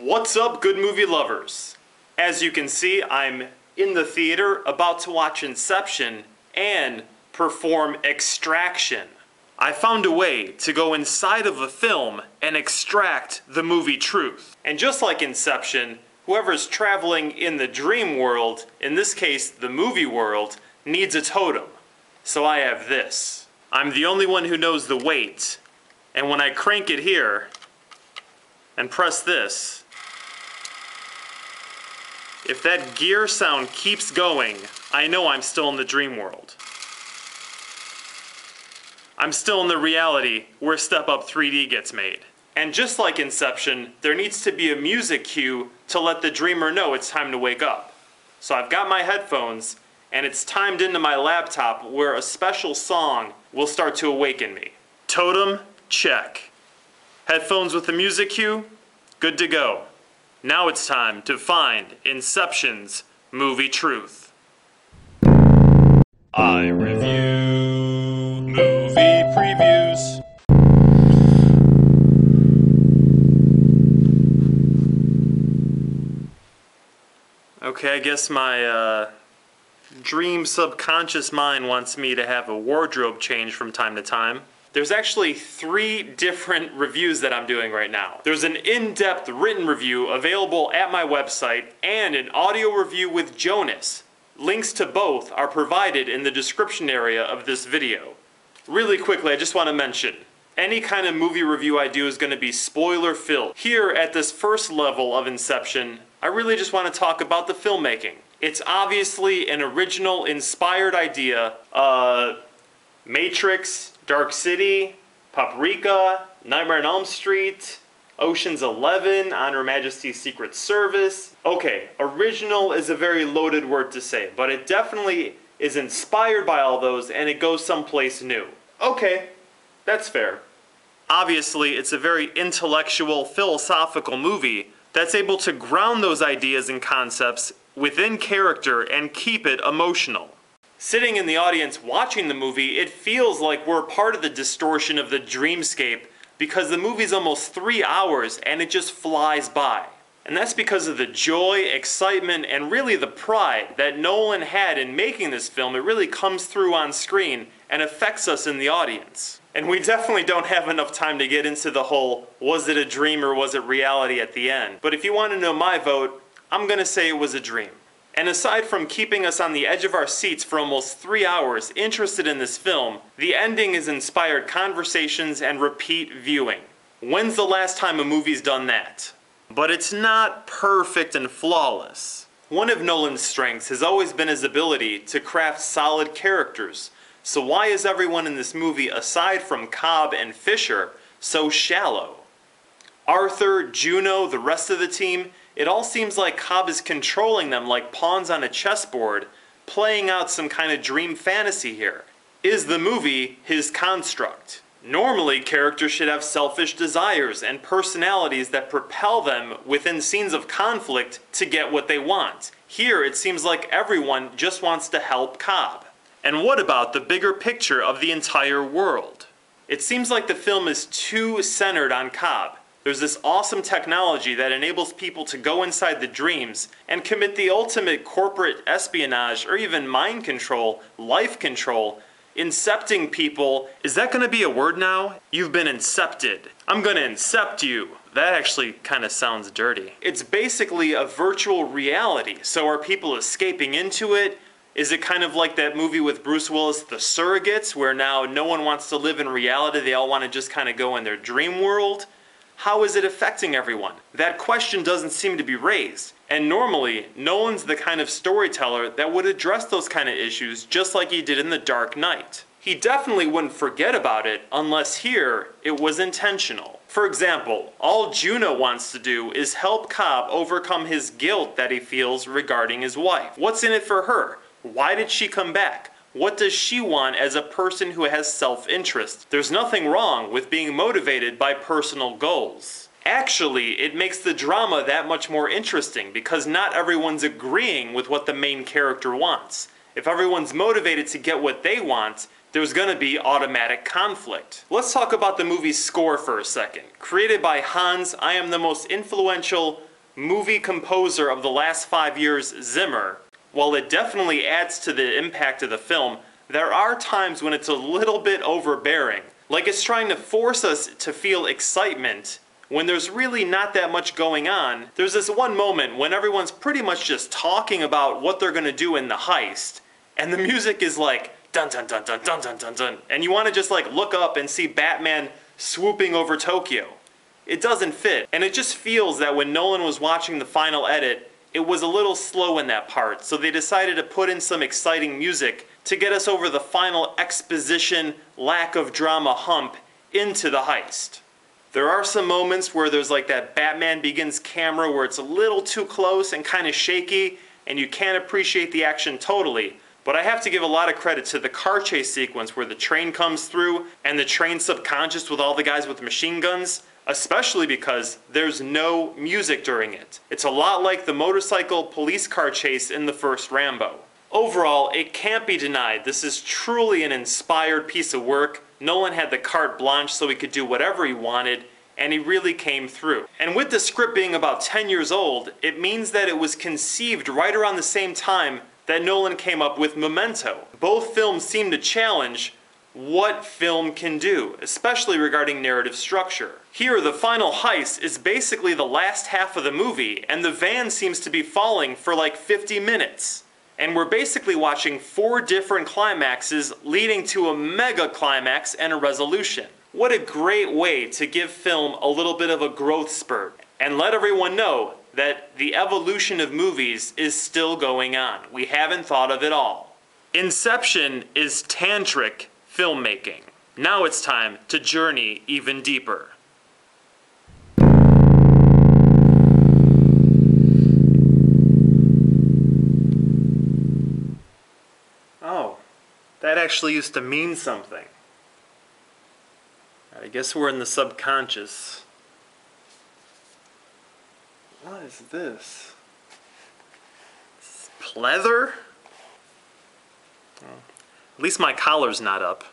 What's up, good movie lovers? As you can see, I'm in the theater about to watch Inception and perform Extraction. I found a way to go inside of a film and extract the movie truth. And just like Inception, whoever's traveling in the dream world, in this case the movie world, needs a totem. So I have this. I'm the only one who knows the weight, and when I crank it here and press this, if that gear sound keeps going, I know I'm still in the dream world. I'm still in the reality where Step Up 3D gets made. And just like Inception, there needs to be a music cue to let the dreamer know it's time to wake up. So I've got my headphones, and it's timed into my laptop where a special song will start to awaken me. Totem, check. Headphones with the music cue, good to go. Now it's time to find Inception's movie truth. I review movie previews. Okay, I guess my dream subconscious mind wants me to have a wardrobe change from time to time. There's actually 3 different reviews that I'm doing right now. There's an in-depth written review available at my website and an audio review with Jonas. Links to both are provided in the description area of this video. Really quickly, I just want to mention, any kind of movie review I do is going to be spoiler filled. Here at this first level of Inception, I really just want to talk about the filmmaking. It's obviously an original, inspired idea. Matrix, Dark City, Paprika, Nightmare on Elm Street, Ocean's 11, On Her Majesty's Secret Service. Okay, original is a very loaded word to say, but it definitely is inspired by all those and it goes someplace new. Okay, that's fair. Obviously, it's a very intellectual, philosophical movie that's able to ground those ideas and concepts within character and keep it emotional. Sitting in the audience watching the movie, it feels like we're part of the distortion of the dreamscape because the movie's almost 3 hours and it just flies by. And that's because of the joy, excitement, and really the pride that Nolan had in making this film. It really comes through on screen and affects us in the audience. And we definitely don't have enough time to get into the whole, was it a dream or was it reality at the end? But if you want to know my vote, I'm gonna say it was a dream. And aside from keeping us on the edge of our seats for almost 3 hours interested in this film, the ending has inspired conversations and repeat viewing. When's the last time a movie's done that? But it's not perfect and flawless. One of Nolan's strengths has always been his ability to craft solid characters. So why is everyone in this movie, aside from Cobb and Fisher, so shallow? Arthur, Juno, the rest of the team, it all seems like Cobb is controlling them like pawns on a chessboard, playing out some kind of dream fantasy here. Is the movie his construct? Normally, characters should have selfish desires and personalities that propel them within scenes of conflict to get what they want. Here, it seems like everyone just wants to help Cobb. And what about the bigger picture of the entire world? It seems like the film is too centered on Cobb. There's this awesome technology that enables people to go inside the dreams and commit the ultimate corporate espionage or even mind control, life control, incepting people. Is that going to be a word now? You've been incepted. I'm going to incept you. That actually kind of sounds dirty. It's basically a virtual reality. So are people escaping into it? Is it kind of like that movie with Bruce Willis, The Surrogates, where now no one wants to live in reality, they all want to just kind of go in their dream world? How is it affecting everyone? That question doesn't seem to be raised. And normally, Nolan's the kind of storyteller that would address those kind of issues just like he did in The Dark Knight. He definitely wouldn't forget about it unless here it was intentional. For example, all Juno wants to do is help Cobb overcome his guilt that he feels regarding his wife. What's in it for her? Why did she come back? What does she want as a person who has self-interest? There's nothing wrong with being motivated by personal goals. Actually, it makes the drama that much more interesting because not everyone's agreeing with what the main character wants. If everyone's motivated to get what they want, there's gonna be automatic conflict. Let's talk about the movie's score for a second. Created by Hans, I am the most influential movie composer of the last 5 years, Zimmer, while it definitely adds to the impact of the film, there are times when it's a little bit overbearing. Like it's trying to force us to feel excitement when there's really not that much going on. There's this one moment when everyone's pretty much just talking about what they're gonna do in the heist, and the music is like dun dun dun dun dun dun dun dun, and you want to just like look up and see Batman swooping over Tokyo. It doesn't fit, and it just feels that when Nolan was watching the final edit, it was a little slow in that part, so they decided to put in some exciting music to get us over the final exposition, lack of drama hump into the heist. There are some moments where there's like that Batman Begins camera where it's a little too close and kind of shaky, and you can't appreciate the action totally. But I have to give a lot of credit to the car chase sequence where the train comes through and the train's subconscious with all the guys with machine guns, especially because there's no music during it. It's a lot like the motorcycle police car chase in the first Rambo. Overall, it can't be denied, this is truly an inspired piece of work. Nolan had the carte blanche so he could do whatever he wanted, and he really came through. And with the script being about 10 years old, it means that it was conceived right around the same time that Nolan came up with Memento. Both films seem to challenge what film can do, especially regarding narrative structure. Here, the final heist is basically the last half of the movie, and the van seems to be falling for like 50 minutes. And we're basically watching 4 different climaxes leading to a mega climax and a resolution. What a great way to give film a little bit of a growth spurt, and let everyone know that the evolution of movies is still going on. We haven't thought of it all. Inception is tantric filmmaking. Now it's time to journey even deeper. Oh, that actually used to mean something. I guess we're in the subconscious. What is this? Pleather? At least my collar's not up.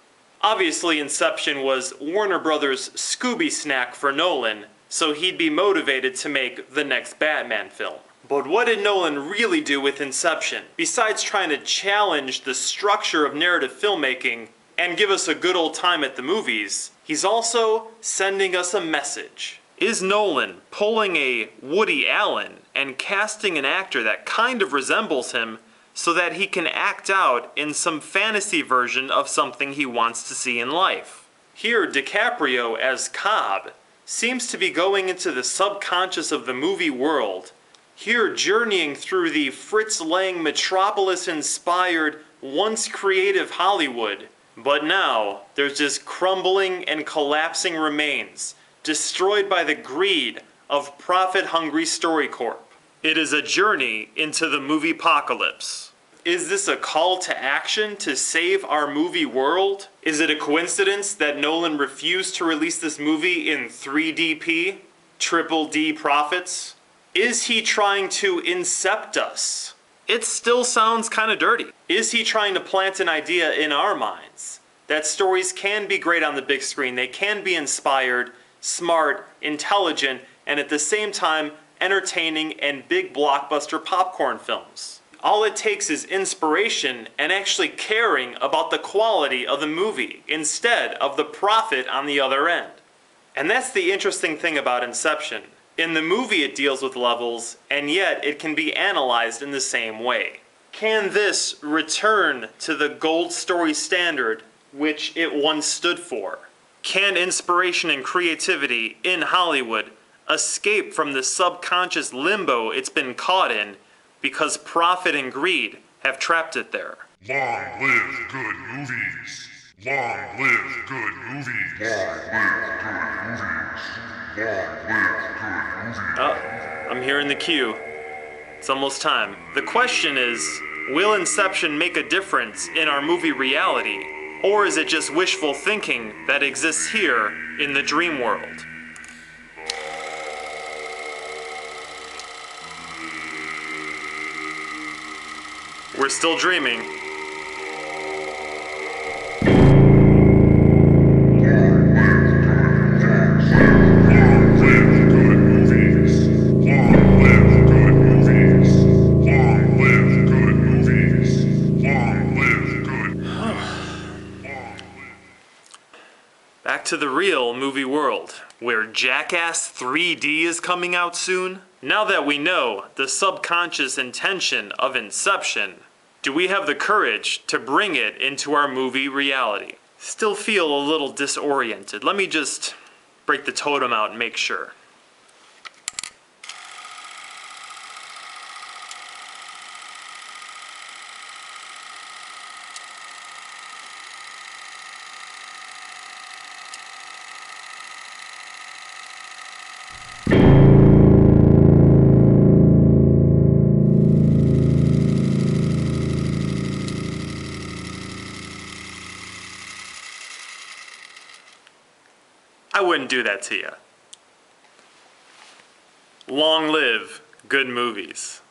Obviously, Inception was Warner Brothers' Scooby snack for Nolan, so he'd be motivated to make the next Batman film. But what did Nolan really do with Inception? Besides trying to challenge the structure of narrative filmmaking and give us a good old time at the movies, he's also sending us a message. Is Nolan pulling a Woody Allen and casting an actor that kind of resembles him so that he can act out in some fantasy version of something he wants to see in life? Here, DiCaprio as Cobb seems to be going into the subconscious of the movie world, here journeying through the Fritz Lang Metropolis-inspired, once creative Hollywood. But now, there's just crumbling and collapsing remains, destroyed by the greed of profit-hungry StoryCorp. It is a journey into the movie-pocalypse. Is this a call to action to save our movie world? Is it a coincidence that Nolan refused to release this movie in 3DP? Triple D profits? Is he trying to incept us? It still sounds kind of dirty. Is he trying to plant an idea in our minds that stories can be great on the big screen, they can be inspired, smart, intelligent, and at the same time entertaining and big blockbuster popcorn films? All it takes is inspiration and actually caring about the quality of the movie instead of the profit on the other end. And that's the interesting thing about Inception. In the movie it deals with levels, and yet it can be analyzed in the same way. Can this return to the gold story standard which it once stood for? Can inspiration and creativity in Hollywood escape from the subconscious limbo it's been caught in because profit and greed have trapped it there? Long live good movies! Long live good movies! Long live good movies! Long live good movies! Oh, I'm hearing the cue. It's almost time. The question is, will Inception make a difference in our movie reality? Or is it just wishful thinking that exists here in the dream world? We're still dreaming. Long live good movies! Long live Back to the real movie world, where Jackass 3D is coming out soon. Now that we know the subconscious intention of Inception, do we have the courage to bring it into our movie reality? Still feel a little disoriented. Let me just break the totem out and make sure. I wouldn't do that to you. Long live good movies.